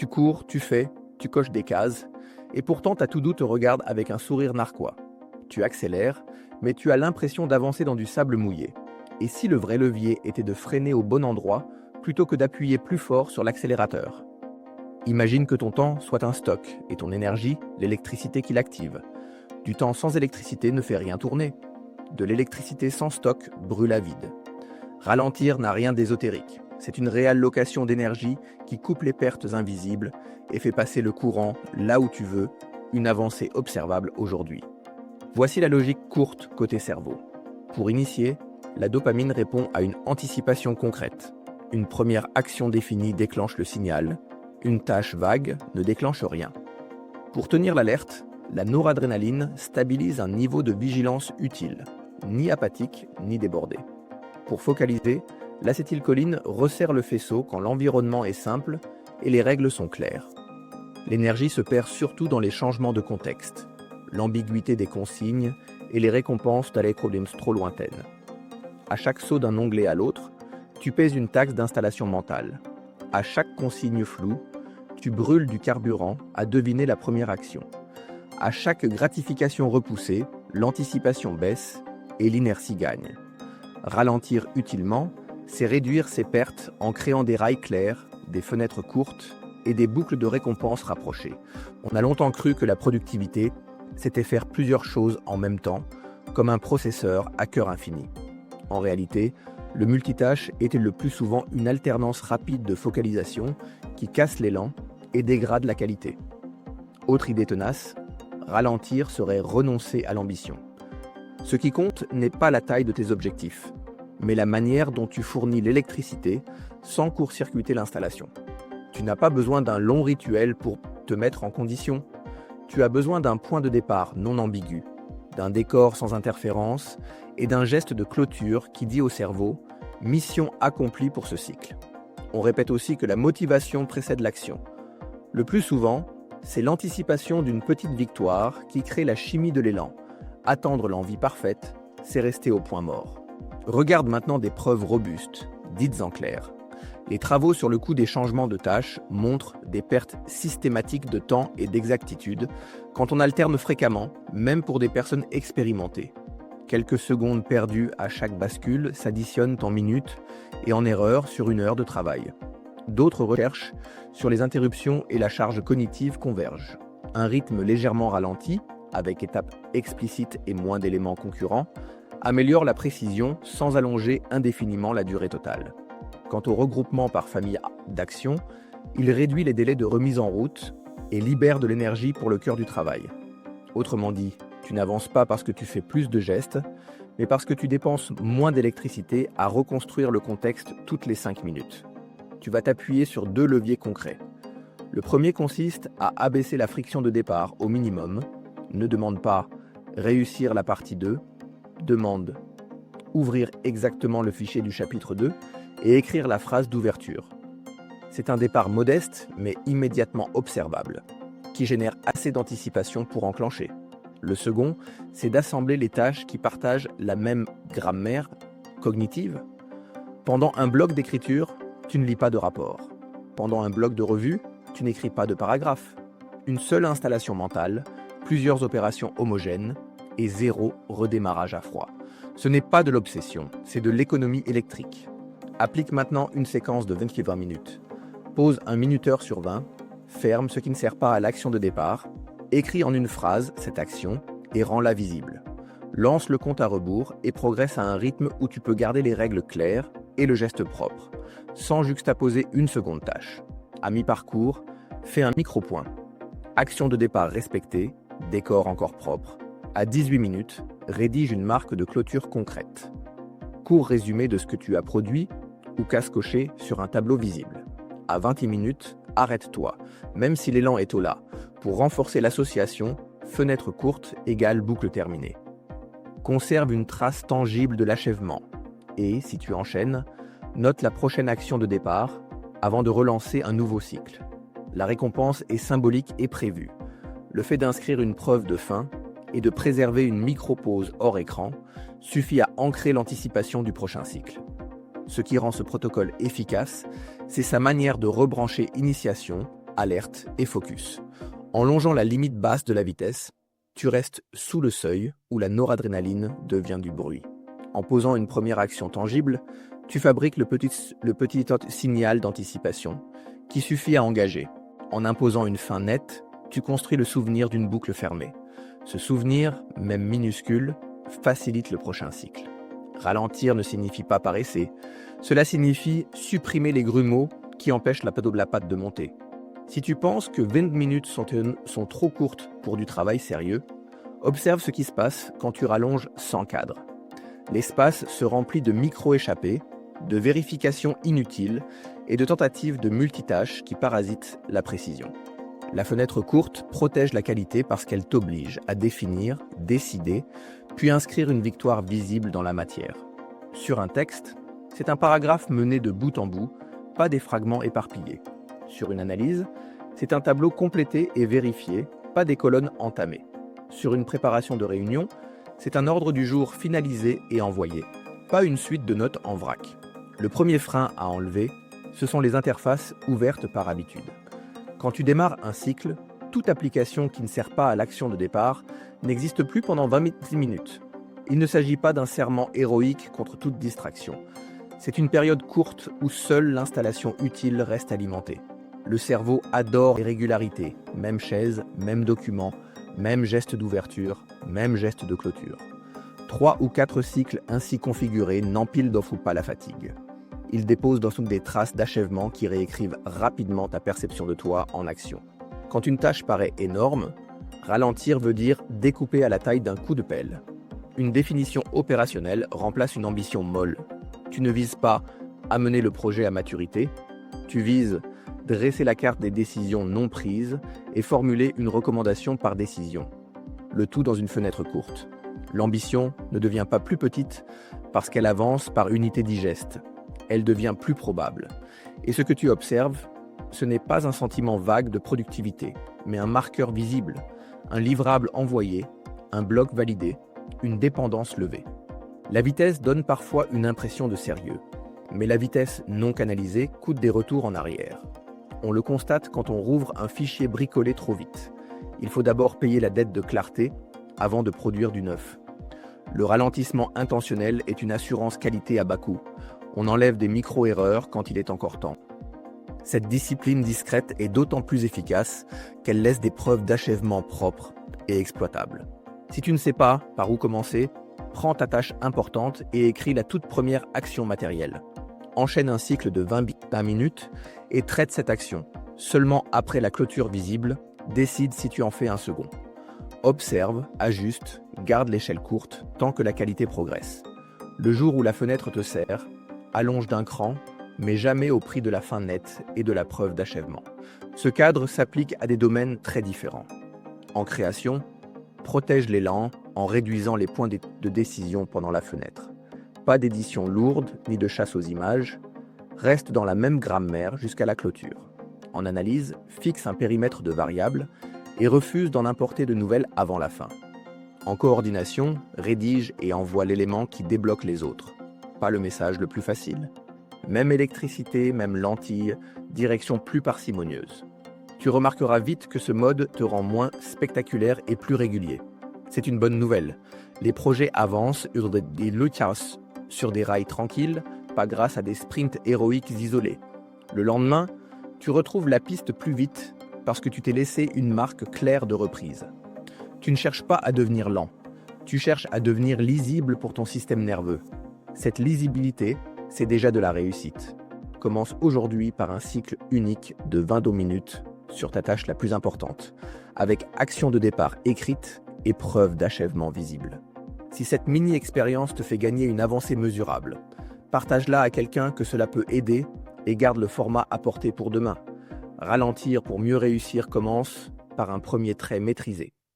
Tu cours, tu fais, tu coches des cases, et pourtant ta to-do te regarde avec un sourire narquois. Tu accélères, mais tu as l'impression d'avancer dans du sable mouillé. Et si le vrai levier était de freiner au bon endroit, plutôt que d'appuyer plus fort sur l'accélérateur? Imagine que ton temps soit un stock, et ton énergie, l'électricité qui l'active. Du temps sans électricité ne fait rien tourner. De l'électricité sans stock brûle à vide. Ralentir n'a rien d'ésotérique. C'est une réelle location d'énergie qui coupe les pertes invisibles et fait passer le courant là où tu veux, une avancée observable aujourd'hui. Voici la logique courte côté cerveau. Pour initier, la dopamine répond à une anticipation concrète. Une première action définie déclenche le signal. Une tâche vague ne déclenche rien. Pour tenir l'alerte, la noradrénaline stabilise un niveau de vigilance utile, ni apathique ni débordé. Pour focaliser, l'acétylcholine resserre le faisceau quand l'environnement est simple et les règles sont claires. L'énergie se perd surtout dans les changements de contexte, l'ambiguïté des consignes et les récompenses d'Alec-Problems trop lointaines. À chaque saut d'un onglet à l'autre, tu paies une taxe d'installation mentale. À chaque consigne floue, tu brûles du carburant à deviner la première action. À chaque gratification repoussée, l'anticipation baisse et l'inertie gagne. Ralentir utilement, c'est réduire ses pertes en créant des rails clairs, des fenêtres courtes et des boucles de récompenses rapprochées. On a longtemps cru que la productivité, c'était faire plusieurs choses en même temps, comme un processeur à cœur infini. En réalité, le multitâche était le plus souvent une alternance rapide de focalisation qui casse l'élan et dégrade la qualité. Autre idée tenace, ralentir serait renoncer à l'ambition. Ce qui compte n'est pas la taille de tes objectifs, mais la manière dont tu fournis l'électricité sans court-circuiter l'installation. Tu n'as pas besoin d'un long rituel pour te mettre en condition. Tu as besoin d'un point de départ non ambigu, d'un décor sans interférence et d'un geste de clôture qui dit au cerveau « mission accomplie pour ce cycle ». On répète aussi que la motivation précède l'action. Le plus souvent, c'est l'anticipation d'une petite victoire qui crée la chimie de l'élan. Attendre l'envie parfaite, c'est rester au point mort. Regarde maintenant des preuves robustes, dites en clair. Les travaux sur le coût des changements de tâches montrent des pertes systématiques de temps et d'exactitude quand on alterne fréquemment, même pour des personnes expérimentées. Quelques secondes perdues à chaque bascule s'additionnent en minutes et en erreurs sur une heure de travail. D'autres recherches sur les interruptions et la charge cognitive convergent. Un rythme légèrement ralenti, avec étapes explicites et moins d'éléments concurrents, améliore la précision sans allonger indéfiniment la durée totale. Quant au regroupement par famille d'actions, il réduit les délais de remise en route et libère de l'énergie pour le cœur du travail. Autrement dit, tu n'avances pas parce que tu fais plus de gestes, mais parce que tu dépenses moins d'électricité à reconstruire le contexte toutes les 5 minutes. Tu vas t'appuyer sur 2 leviers concrets. Le premier consiste à abaisser la friction de départ au minimum. Ne demande pas « réussir la partie 2 », demande « ouvrir exactement le fichier du chapitre 2 » et écrire la phrase d'ouverture. C'est un départ modeste, mais immédiatement observable, qui génère assez d'anticipation pour enclencher. Le second, c'est d'assembler les tâches qui partagent la même grammaire cognitive. Pendant un bloc d'écriture, tu ne lis pas de rapport. Pendant un bloc de revue, tu n'écris pas de paragraphe. Une seule installation mentale, plusieurs opérations homogènes et 0 redémarrage à froid. Ce n'est pas de l'obsession, c'est de l'économie électrique. Applique maintenant une séquence de 20 minutes. Pose un minuteur sur 20, ferme ce qui ne sert pas à l'action de départ, écris en une phrase cette action et rends-la visible. Lance le compte à rebours et progresse à un rythme où tu peux garder les règles claires et le geste propre, sans juxtaposer une seconde tâche. À mi-parcours, fais un micro-point. Action de départ respectée, décor encore propre. À 18 minutes, rédige une marque de clôture concrète. Court résumé de ce que tu as produit ou case coché sur un tableau visible. À 20 minutes, arrête-toi, même si l'élan est au là, pour renforcer l'association fenêtre courte égale boucle terminée. Conserve une trace tangible de l'achèvement et, si tu enchaînes, note la prochaine action de départ avant de relancer un nouveau cycle. La récompense est symbolique et prévue. Le fait d'inscrire une preuve de fin et de préserver une micro-pause hors écran suffit à ancrer l'anticipation du prochain cycle. Ce qui rend ce protocole efficace, c'est sa manière de rebrancher initiation, alerte et focus. En longeant la limite basse de la vitesse, tu restes sous le seuil où la noradrénaline devient du bruit. En posant une première action tangible, tu fabriques le petit signal d'anticipation qui suffit à engager. En imposant une fin nette, tu construis le souvenir d'une boucle fermée. Ce souvenir, même minuscule, facilite le prochain cycle. Ralentir ne signifie pas paresser. Cela signifie supprimer les grumeaux qui empêchent la pâte de monter. Si tu penses que 20 minutes sont trop courtes pour du travail sérieux, observe ce qui se passe quand tu rallonges sans cadre. L'espace se remplit de micro-échappées, de vérifications inutiles et de tentatives de multitâches qui parasitent la précision. La fenêtre courte protège la qualité parce qu'elle t'oblige à définir, décider, puis inscrire une victoire visible dans la matière. Sur un texte, c'est un paragraphe mené de bout en bout, pas des fragments éparpillés. Sur une analyse, c'est un tableau complété et vérifié, pas des colonnes entamées. Sur une préparation de réunion, c'est un ordre du jour finalisé et envoyé, pas une suite de notes en vrac. Le premier frein à enlever, ce sont les interfaces ouvertes par habitude. Quand tu démarres un cycle, toute application qui ne sert pas à l'action de départ n'existe plus pendant 20 minutes. Il ne s'agit pas d'un serment héroïque contre toute distraction. C'est une période courte où seule l'installation utile reste alimentée. Le cerveau adore les régularités, même chaise, même document, même geste d'ouverture, même geste de clôture. 3 ou 4 cycles ainsi configurés n'empilent d'offre pas la fatigue. Ils déposent dans des traces d'achèvement qui réécrivent rapidement ta perception de toi en action. Quand une tâche paraît énorme, ralentir veut dire découper à la taille d'un coup de pelle. Une définition opérationnelle remplace une ambition molle. Tu ne vises pas amener le projet à maturité, tu vises dresser la carte des décisions non prises et formuler une recommandation par décision. Le tout dans une fenêtre courte. L'ambition ne devient pas plus petite parce qu'elle avance par unité digeste. Elle devient plus probable. Et ce que tu observes, ce n'est pas un sentiment vague de productivité, mais un marqueur visible, un livrable envoyé, un bloc validé, une dépendance levée. La vitesse donne parfois une impression de sérieux, mais la vitesse non canalisée coûte des retours en arrière. On le constate quand on rouvre un fichier bricolé trop vite. Il faut d'abord payer la dette de clarté avant de produire du neuf. Le ralentissement intentionnel est une assurance qualité à bas coût. On enlève des micro-erreurs quand il est encore temps. Cette discipline discrète est d'autant plus efficace qu'elle laisse des preuves d'achèvement propres et exploitables. Si tu ne sais pas par où commencer, prends ta tâche importante et écris la toute première action matérielle. Enchaîne un cycle de 20 minutes et traite cette action. Seulement après la clôture visible, décide si tu en fais un second. Observe, ajuste, garde l'échelle courte tant que la qualité progresse. Le jour où la fenêtre te sert, allonge d'un cran, mais jamais au prix de la fin nette et de la preuve d'achèvement. Ce cadre s'applique à des domaines très différents. En création, protège l'élan en réduisant les points de décision pendant la fenêtre. Pas d'édition lourde ni de chasse aux images, reste dans la même grammaire jusqu'à la clôture. En analyse, fixe un périmètre de variables et refuse d'en importer de nouvelles avant la fin. En coordination, rédige et envoie l'élément qui débloque les autres. Pas le message le plus facile. Même électricité, même lentille, direction plus parcimonieuse. Tu remarqueras vite que ce mode te rend moins spectaculaire et plus régulier. C'est une bonne nouvelle. Les projets avancent sur des rails tranquilles, pas grâce à des sprints héroïques isolés. Le lendemain, tu retrouves la piste plus vite parce que tu t'es laissé une marque claire de reprise. Tu ne cherches pas à devenir lent. Tu cherches à devenir lisible pour ton système nerveux. Cette lisibilité, c'est déjà de la réussite. Commence aujourd'hui par un cycle unique de 20 minutes sur ta tâche la plus importante, avec action de départ écrite et preuve d'achèvement visible. Si cette mini-expérience te fait gagner une avancée mesurable, partage-la à quelqu'un que cela peut aider et garde le format apporté pour demain. Ralentir pour mieux réussir commence par un premier trait maîtrisé.